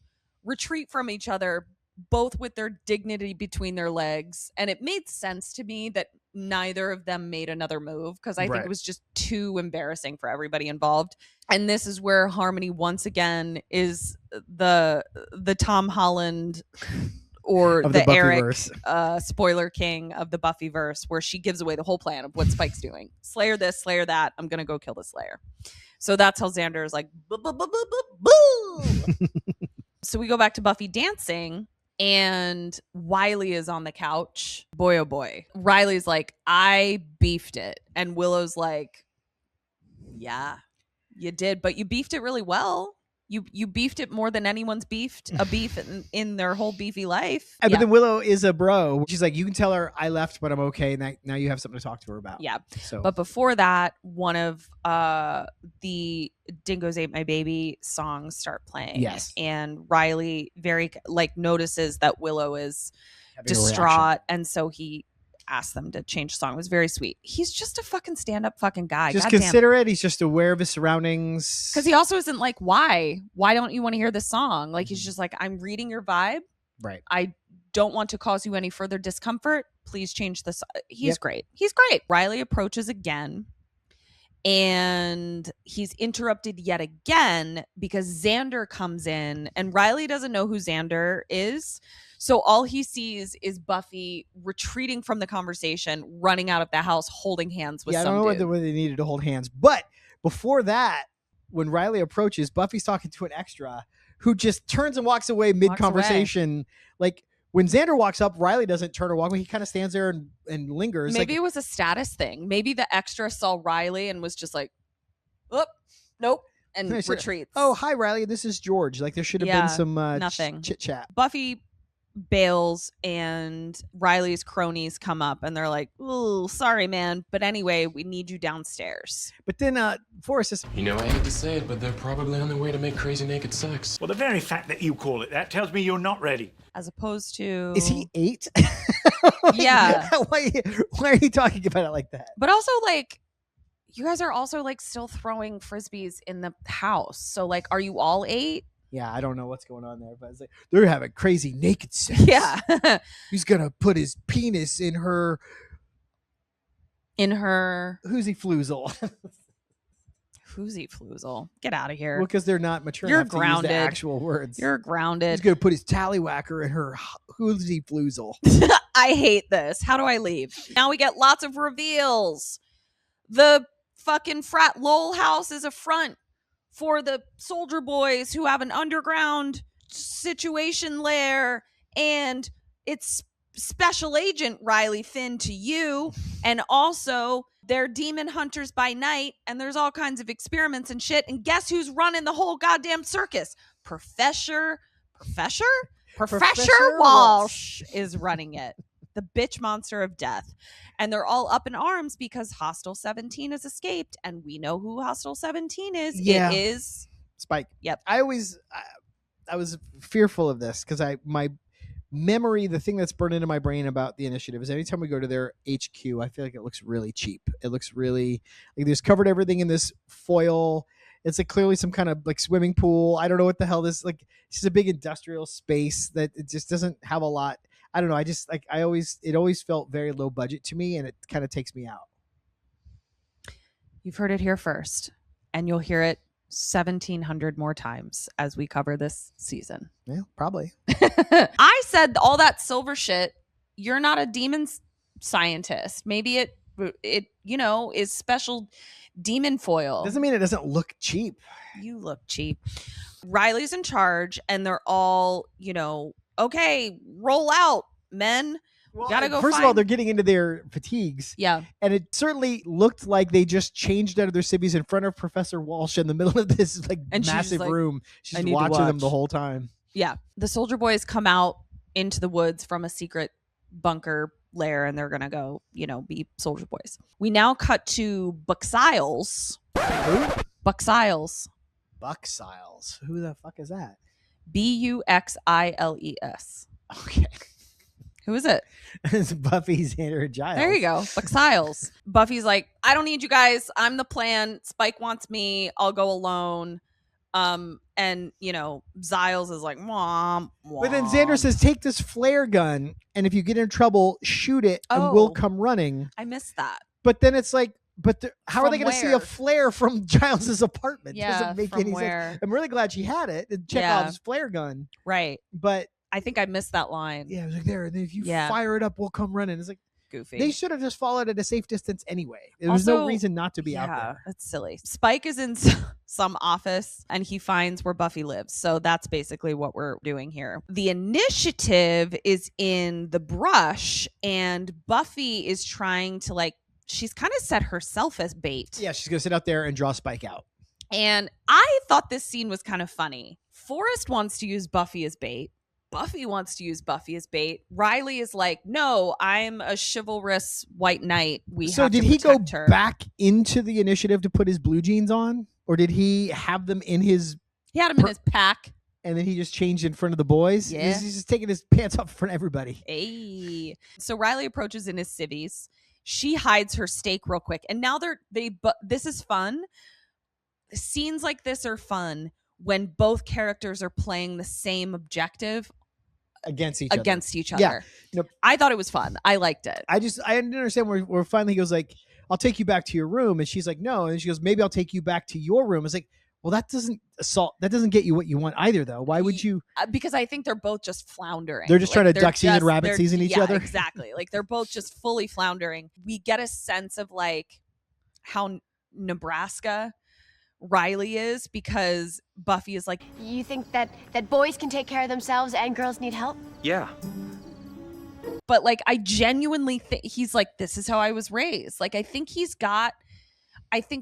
retreat from each other, both with their dignity between their legs, and it made sense to me that neither of them made another move because I think it was just too embarrassing for everybody involved. And this is where Harmony once again is the Tom Holland or the Eric spoiler king of the Buffyverse, where she gives away the whole plan of what Spike's doing. Slayer this, Slayer that. I'm gonna go kill the Slayer. So that's how Xander is like boo. So we go back to Buffy dancing, And Wiley is on the couch. Boy, oh boy. Riley's like, I beefed it. And Willow's like, yeah, you did, but you beefed it really well. You beefed it more than anyone's beefed a beef in their whole beefy life. But then Willow is a bro. She's like, you can tell her I left, but I'm okay. And now you have something to talk to her about. Yeah. So, but before that, one of the Dingoes Ate My Baby songs start playing. Yes. And Riley notices that Willow is having a distraught. reaction. And so he asked them to change the song. It was very sweet. He's just a fucking stand-up fucking guy. Just Goddamn. considerate. He's just aware of his surroundings. Because he also isn't like, why don't you want to hear this song? Like, he's just like, I'm reading your vibe. Right. I don't want to cause you any further discomfort. Please change this. He's great. He's great. Riley approaches again, and he's interrupted yet again because Xander comes in, and Riley doesn't know who Xander is. So all he sees is Buffy retreating from the conversation, running out of the house, holding hands with some dude. I don't know whether they needed to hold hands. But before that, when Riley approaches, Buffy's talking to an extra who just turns and walks away mid-conversation. Like, when Xander walks up, Riley doesn't turn or walk away. He kind of stands there and lingers. Maybe it was a status thing. Maybe the extra saw Riley and was just like, oh, nope, and retreats. Oh, hi, Riley. This is George. Like, there should have been some nothing chit-chat. Buffy bails, and Riley's cronies come up, and they're like, "Oh, sorry, man, but anyway, we need you downstairs." But then Forrest says, I hate to say it, but they're probably on their way to make crazy naked sex. Well, the very fact that you call it that tells me you're not ready. As opposed to... Is he 8? Yeah. Why are you talking about it like that? But also, like, you guys are also, like, still throwing Frisbees in the house. So, like, are you all 8? Yeah, I don't know what's going on there, but it's like they're having crazy naked sex. Yeah. He's gonna put his penis in her Hoozy Floozle. Hoozy Floozle. Get out of here. Well, because they're not mature You're enough grounded. to use the actual words. You're grounded. He's gonna put his tallywhacker in her Hoozy Floozle. I hate this. How do I leave? Now we get lots of reveals. The fucking frat lol house is a front for the soldier boys who have an underground situation lair, and it's Special Agent Riley Finn to you, and also they're demon hunters by night, and there's all kinds of experiments and shit, and guess who's running the whole goddamn circus? Professor Walsh is running it. The bitch monster of death. And they're all up in arms because Hostile 17 has escaped, and we know who Hostile 17 is. Yeah. It is Spike. Yep. I was fearful of this because my memory, the thing that's burned into my brain about the initiative is anytime we go to their HQ, I feel like it looks really cheap. It looks really like there's covered everything in this foil. It's like clearly some kind of like swimming pool. I don't know what the hell this like. It's just a big industrial space that it just doesn't have a lot. I don't know. I just like it always felt very low budget to me, and it kind of takes me out. You've heard it here first, and you'll hear it 1,700 more times as we cover this season. Yeah, probably. I said all that silver shit. You're not a demon scientist. Maybe it is special demon foil. Doesn't mean it doesn't look cheap. You look cheap. Riley's in charge, and they're all, okay, roll out, men. Well, gotta go. First of all, they're getting into their fatigues. Yeah. And it certainly looked like they just changed out of their civvies in front of Professor Walsh in the middle of this massive room. She's watching them the whole time. Yeah. The soldier boys come out into the woods from a secret bunker lair, and they're going to go, be soldier boys. We now cut to Buxiles. Who? Buxiles. Buxiles. Who the fuck is that? Buxiles. Okay. Who is it? It's Buffy, Xander, and Giles. There you go. Buxiles. Buffy's like, I don't need you guys. I'm the plan. Spike wants me. I'll go alone. And Giles is like, womp, womp. But then Xander says, take this flare gun, and if you get in trouble, shoot it, and we'll come running. I missed that. But then it's like, how are they going to see a where? flare from Giles's apartment? Yeah, doesn't make any sense. I'm really glad she had it. And Chekhov's flare gun. Right. But I think I missed that line. yeah, it was like there. And then if you fire it up, we'll come running. It's like, goofy. They should have just followed at a safe distance anyway. There was no reason not to be out there. That's silly. Spike is in some office and he finds where Buffy lives. So that's basically what we're doing here. The initiative is in the brush and Buffy is trying to she's kind of set herself as bait. Yeah, she's going to sit out there and draw Spike out. And I thought this scene was kind of funny. Forrest wants to use Buffy as bait. Buffy wants to use Buffy as bait. Riley is like, no, I'm a chivalrous white knight. So did he go back into the initiative to put his blue jeans on? Or did he have them in his... He had them in his pack. And then he just changed in front of the boys? Yeah. He's just taking his pants off in front of everybody. Hey. So Riley approaches in his civvies. She hides her stake real quick. And now this is fun. Scenes like this are fun when both characters are playing the same objective against each other. Yeah. Nope. I thought it was fun. I liked it. I didn't understand where finally he goes like, I'll take you back to your room. And she's like, no. And she goes, maybe I'll take you back to your room. It's like, well, that doesn't get you what you want either, though. Why would you? Because I think they're both just floundering. They're just trying to duck season, rabbit season each other. Exactly. They're both just fully floundering. We get a sense of how Nebraska Riley is because Buffy is like, you think that boys can take care of themselves and girls need help? Yeah. But I genuinely think he's like, this is how I was raised. I think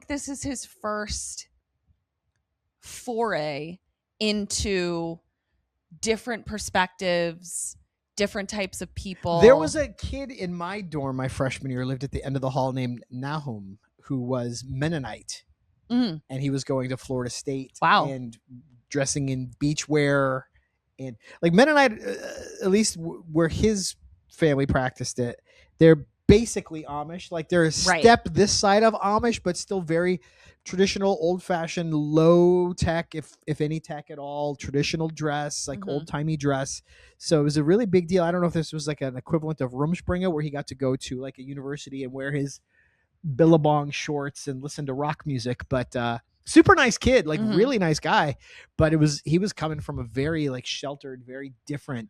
this is his first foray into different perspectives, different types of people. There was a kid in my dorm my freshman year, lived at the end of the hall, named Nahum, who was Mennonite. And he was going to Florida State. Wow. And dressing in beachwear. And Mennonite, at least where his family practiced it, they're basically Amish. They're a step this side of Amish, but still very traditional, old-fashioned, low tech, if any tech at all, traditional dress, old-timey dress. So it was a really big deal. I don't know if this was an equivalent of Rumspringa, where he got to go to a university and wear his Billabong shorts and listen to rock music, but super nice kid, really nice guy. But he was coming from a very sheltered, very different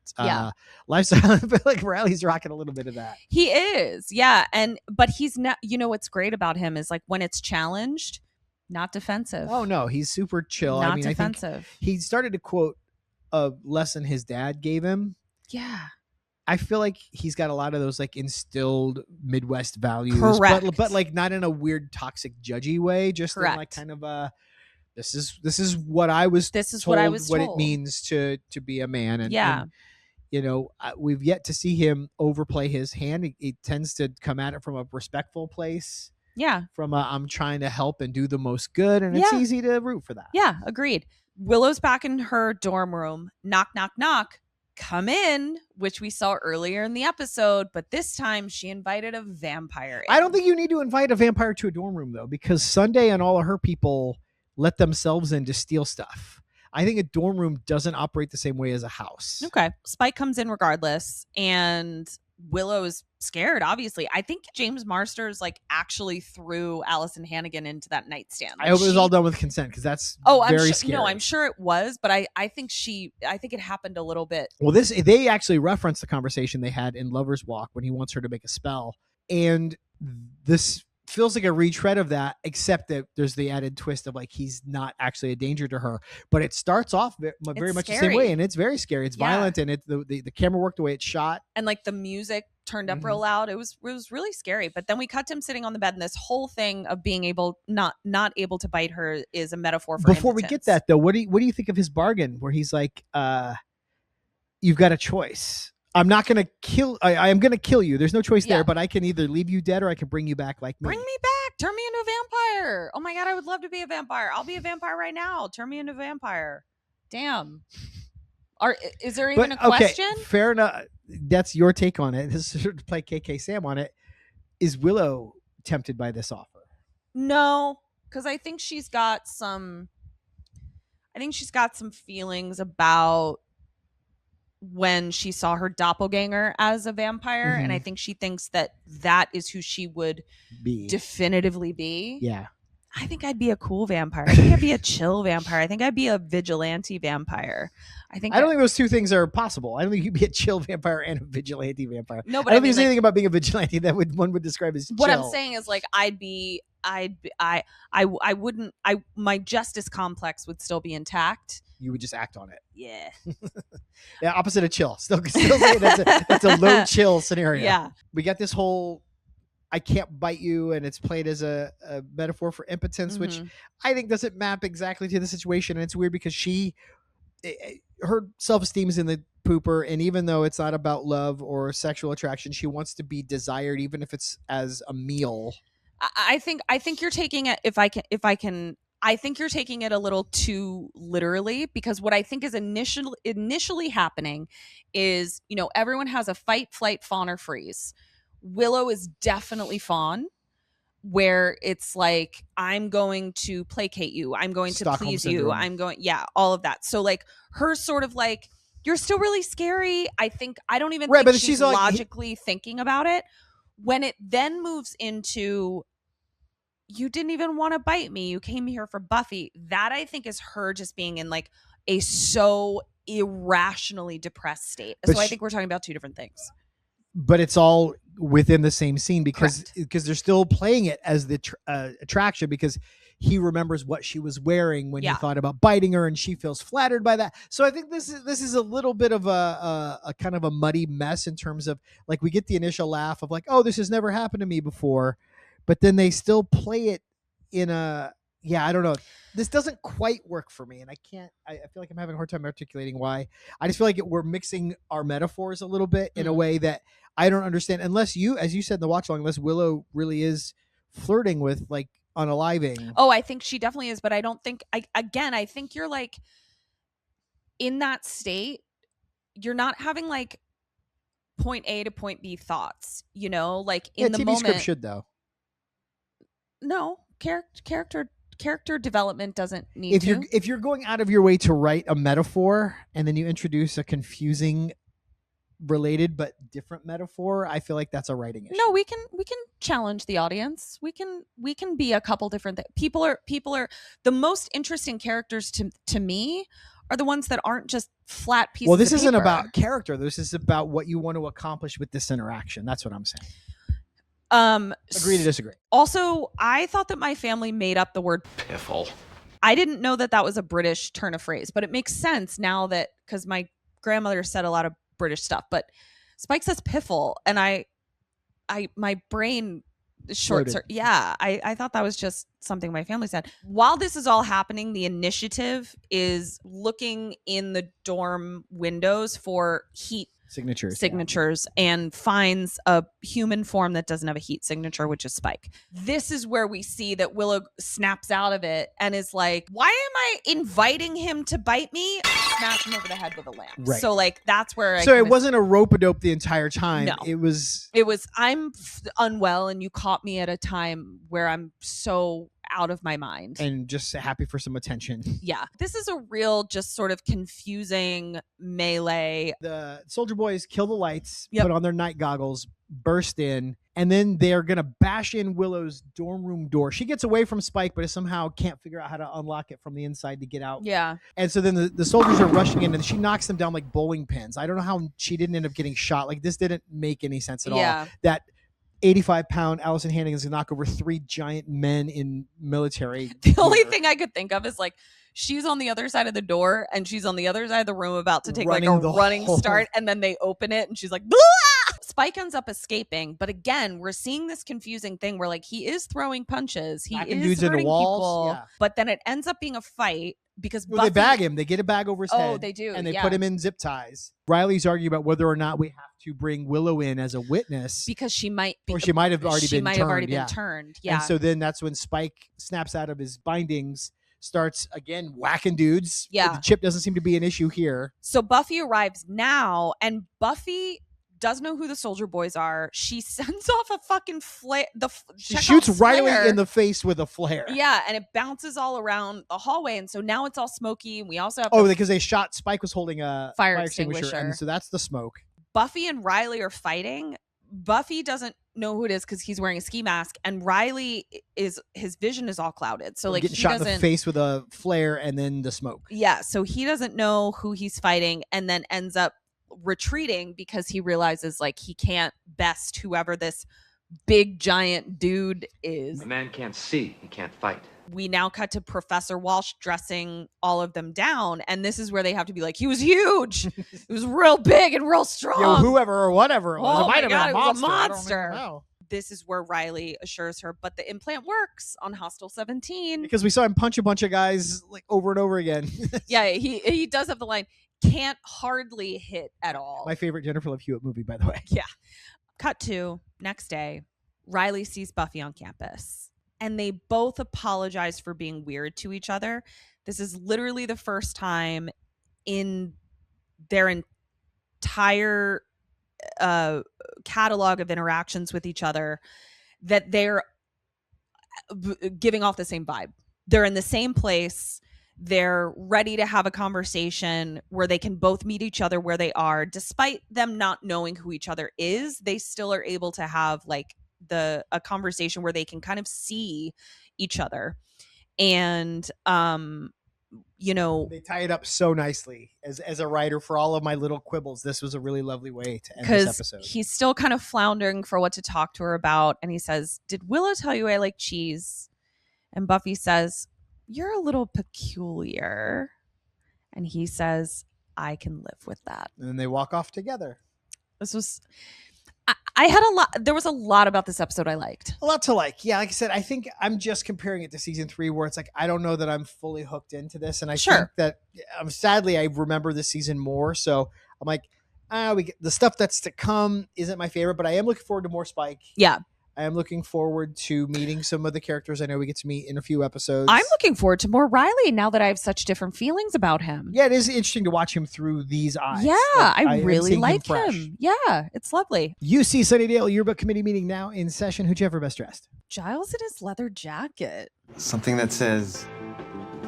lifestyle. I feel like Riley's rocking a little bit of that. He is, yeah. But he's not. What's great about him is when it's challenged, not defensive. Oh no, he's super chill. Not defensive. I think he started to quote a lesson his dad gave him. Yeah. I feel like he's got a lot of those instilled Midwest values, correct, but not in a weird toxic judgy way. Just in kind of a this is what I was. This is told, what I was what told. it means to be a man. And yeah, and, we've yet to see him overplay his hand. He tends to come at it from a respectful place. Yeah, from I'm trying to help and do the most good, and it's easy to root for that. Yeah, agreed. Willow's back in her dorm room. Knock, knock, knock. Come in, which we saw earlier in the episode, but this time she invited a vampire in. I don't think you need to invite a vampire to a dorm room, though, because Sunday and all of her people let themselves in to steal stuff. I think a dorm room doesn't operate the same way as a house. Okay. Spike comes in regardless, and Willow is scared, obviously. I think James Marsters actually threw Allison Hannigan into that nightstand. I hope it was all done with consent, because that's very scary. No, I'm sure it was, but I think it happened a little bit. Well, they actually reference the conversation they had in Lover's Walk when he wants her to make a spell. And this feels like a retread of that, except that there's the added twist of he's not actually a danger to her. But it starts off very much the same way, and it's very scary. It's violent, and the camera work, the way it's shot, and the music turned up real loud. It was really scary. But then we cut to him sitting on the bed, and this whole thing of being not able to bite her is a metaphor for Before impotence. We get that, though, what do you think of his bargain where he's like, you've got a choice. I'm not going to kill. I am going to kill you. There's no choice there, but I can either leave you dead or I can bring you back like me. Bring me back. Turn me into a vampire. Oh my God, I would love to be a vampire. I'll be a vampire right now. Turn me into a vampire. Damn. Is there even a question? Okay, fair enough. That's your take on it. This is to play KK Sam on it. Is Willow tempted by this offer? No, because I think she's got some feelings about when she saw her doppelganger as a vampire, and I think she thinks that is who she would definitively be. Yeah. I think I'd be a cool vampire. I think I'd be a chill vampire. I think I'd be a vigilante vampire. I don't think those two things are possible. I don't think you'd be a chill vampire and a vigilante vampire. No, but I don't think there's anything about being a vigilante that one would describe as chill. What I'm saying is like my justice complex would still be intact. You would just act on it. Yeah. Yeah, opposite of chill. Still say that's a low chill scenario. Yeah. We got this whole I can't bite you, and it's played as a metaphor for impotence, which I think doesn't map exactly to the situation. And it's weird because her self-esteem is in the pooper, and even though it's not about love or sexual attraction, she wants to be desired, even if it's as a meal. I think you're taking it I think you're taking it a little too literally, because what I think is initially happening is, everyone has a fight, flight, fawn, or freeze. Willow is definitely fawn, where it's like, I'm going to placate you. I'm going to please you. All of that. So like her sort of like, you're still really scary. I don't even think she's logically thinking about it. When it then moves into, you didn't even want to bite me, you came here for Buffy. That I think is her just being in like a so irrationally depressed state. So I think we're talking about two different things. But it's all within the same scene because they're still playing it as the attraction, because he remembers what she was wearing when he thought about biting her, and she feels flattered by that. So I think this is a little bit of a kind of a muddy mess in terms of like, we get the initial laugh of like, oh, this has never happened to me before, but then they still play it in a I don't know. This doesn't quite work for me, and I feel like I'm having a hard time articulating why. I just feel like we're mixing our metaphors a little bit in a way that I don't understand, unless you, as you said in the watch along, unless Willow really is flirting with like unaliving. Oh, I think she definitely is, but I don't think, I think you're like in that state, you're not having like point A to point B thoughts, like in the TV moment. Script should though. No, character development doesn't need if you're going out of your way to write a metaphor and then you introduce a confusing related but different metaphor, I feel like that's a writing issue. No, we can challenge the audience. We can be a couple different things. People are the most interesting characters to me are the ones that aren't just flat pieces. Well, this of isn't paper. about character. This is about what you want to accomplish with this interaction. That's what I'm saying. Agree to disagree. Also, I thought that my family made up the word piffle. I didn't know that was a British turn of phrase, but it makes sense now that, because my grandmother said a lot of British stuff, but Spike says piffle, and my brain short circuit. Yeah, I thought that was just something my family said. While this is all happening, the initiative is looking in the dorm windows for heat signatures and finds a human form that doesn't have a heat signature, which is Spike. This is where we see that Willow snaps out of it and is like, why am I inviting him to bite me? Smash him over the head with a lamp. Right. So like that's where it wasn't a rope-a-dope the entire time. No. It was I'm unwell and you caught me at a time where I'm so out of my mind and just happy for some attention. Yeah, this is a real just sort of confusing melee. The soldier boys kill the lights, put on their night goggles, burst in, and then they're gonna bash in Willow's dorm room door. She gets away from Spike, but somehow can't figure out how to unlock it from the inside to get out. Yeah. And so then the soldiers are rushing in, and she knocks them down like bowling pins. I don't know how she didn't end up getting shot. Like, this didn't make any sense at all. That 85-pound Allison Hannigan's gonna knock over 3 giant men in military. The only thing I could think of is like, she's on the other side of the door and she's on the other side of the room about to take like a running start, and then they open it and she's like, blah! Spike ends up escaping, but again, we're seeing this confusing thing where like he is throwing punches, he is hurting people, but then it ends up being a fight because Buffy, they bag him. They get a bag over his head. Oh, they do, and they put him in zip ties. Riley's arguing about whether or not we have to bring Willow in as a witness because she might be, or she might have already been turned. Yeah, and so then that's when Spike snaps out of his bindings, starts again whacking dudes. Yeah, the chip doesn't seem to be an issue here. So Buffy arrives now, and Buffy doesn't know who the soldier boys are. She sends off a fucking flare. She shoots Riley in the face with a flare. Yeah, and it bounces all around the hallway, and so now it's all smoky. And we also have because they shot. Spike was holding a fire extinguisher, and so that's the smoke. Buffy and Riley are fighting. Buffy doesn't know who it is because he's wearing a ski mask, and Riley his vision is all clouded. So like getting he shot in doesn't the face with a flare and then the smoke. Yeah, so he doesn't know who he's fighting, and then ends up retreating because he realizes like he can't best whoever this big giant dude is. A man can't see, he can't fight. We now cut to Professor Walsh dressing all of them down, and this is where they have to be like, he was huge. He was real big and real strong. Yeah, whoever or whatever it was. Oh It might my have been God, a it was monster. a I don't monster. even know. This is where Riley assures her, but the implant works on Hostel 17. Because we saw him punch a bunch of guys like over and over again. Yeah, he does have the line, can't hardly hit at all. My favorite Jennifer Love Hewitt movie, by the way. Yeah. Cut to next day. Riley sees Buffy on campus, and they both apologize for being weird to each other. This is literally the first time in their entire catalog of interactions with each other that they're giving off the same vibe. They're in the same place. They're ready to have a conversation where they can both meet each other where they are. Despite them not knowing who each other is, they still are able to have like a conversation where they can kind of see each other. And they tie it up so nicely. As a writer, for all of my little quibbles, this was a really lovely way to end this because episode. he's still kind of floundering for what to talk to her about, and he says, did Willow tell you I like cheese? And Buffy says, you're a little peculiar. And he says, I can live with that. And then they walk off together. This was I had a lot. There was a lot about this episode I liked. A lot to like. Yeah, like I said, I think I'm just comparing it to season 3 where it's like, I don't know that I'm fully hooked into this. And I think that sadly, I remember this season more. So I'm like, the stuff that's to come isn't my favorite, but I am looking forward to more Spike. Yeah. I am looking forward to meeting some of the characters I know we get to meet in a few episodes. I'm looking forward to more Riley now that I have such different feelings about him. Yeah, it is interesting to watch him through these eyes. Yeah, like, I really like fresh. him. Yeah, it's lovely. UC Sunnydale Yearbook Committee meeting now in session. Who'd you have for best dressed? Giles in his leather jacket. Something that says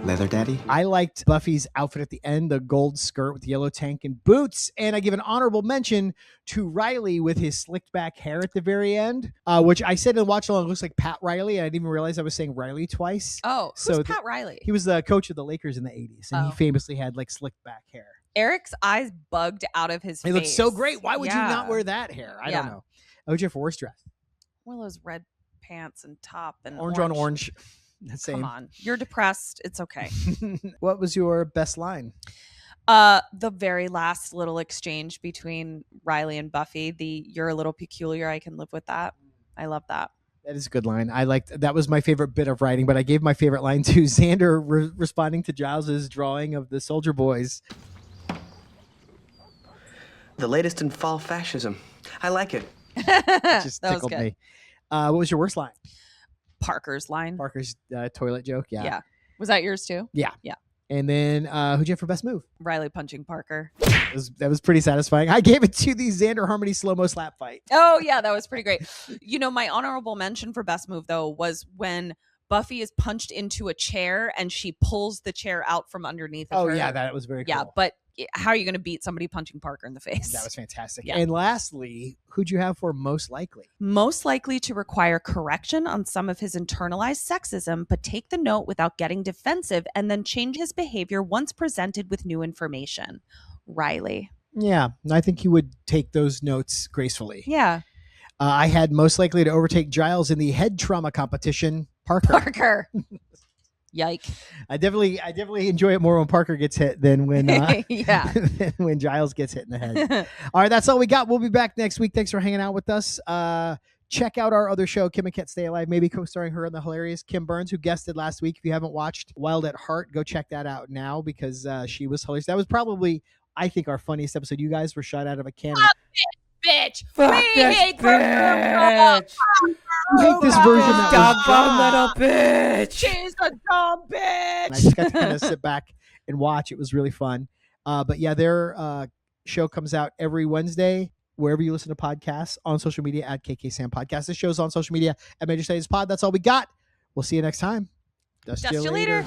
Leather Daddy. I liked Buffy's outfit at the end, the gold skirt with the yellow tank and boots. And I give an honorable mention to Riley with his slicked back hair at the very end, which I said in watch along looks like Pat Riley. And I didn't even realize I was saying Riley twice. Oh, who's Pat Riley? He was the coach of the Lakers in the 80s. And he famously had like slicked back hair. Eric's eyes bugged out of his face. He looked so great. Why would you not wear that hair? I don't know. Who'd you have for worst dress? Willow's red pants and top and orange on orange. Same. Come on. You're depressed. It's okay. What was your best line? The very last little exchange between Riley and Buffy, you're a little peculiar, I can live with that. I love that. That is a good line. I liked that. Was my favorite bit of writing, but I gave my favorite line to Xander responding to Giles's drawing of the soldier boys. The latest in fall fascism. I like it. Just tickled me. What was your worst line? Parker's line. Parker's toilet joke. Yeah. Yeah. Was that yours too? Yeah. Yeah. And then who'd you have for best move? Riley punching Parker. That was pretty satisfying. I gave it to the Xander Harmony slow-mo slap fight. Oh, yeah. That was pretty great. My honorable mention for best move, though, was when Buffy is punched into a chair and she pulls the chair out from underneath of her. Oh, yeah. That was very cool. Yeah, but how are you going to beat somebody punching Parker in the face? That was fantastic. Yeah. And lastly, who'd you have for most likely? Most likely to require correction on some of his internalized sexism, but take the note without getting defensive and then change his behavior once presented with new information. Riley. Yeah, I think he would take those notes gracefully. Yeah. I had most likely to overtake Giles in the head trauma competition. Parker. Yike. I definitely enjoy it more when Parker gets hit than when than when Giles gets hit in the head. All right, that's all we got. We'll be back next week. Thanks for hanging out with us. Check out our other show, Kim and Ket Stay Alive, maybe co-starring her and the hilarious Kim Burns, who guested last week. If you haven't watched Wild at Heart, go check that out now because she was hilarious. That was probably, I think, our funniest episode. You guys were shot out of a cannon. Bitch. Fuck this bitch. We hate this version that was dumb little bitch. She's a dumb bitch. And I just got to kind of sit back and watch. It was really fun. But yeah, their show comes out every Wednesday, wherever you listen to podcasts, on social media at KKSAM Podcast. This show's on social media at Major Slayage Pod. That's all we got. We'll see you next time. Dust you later.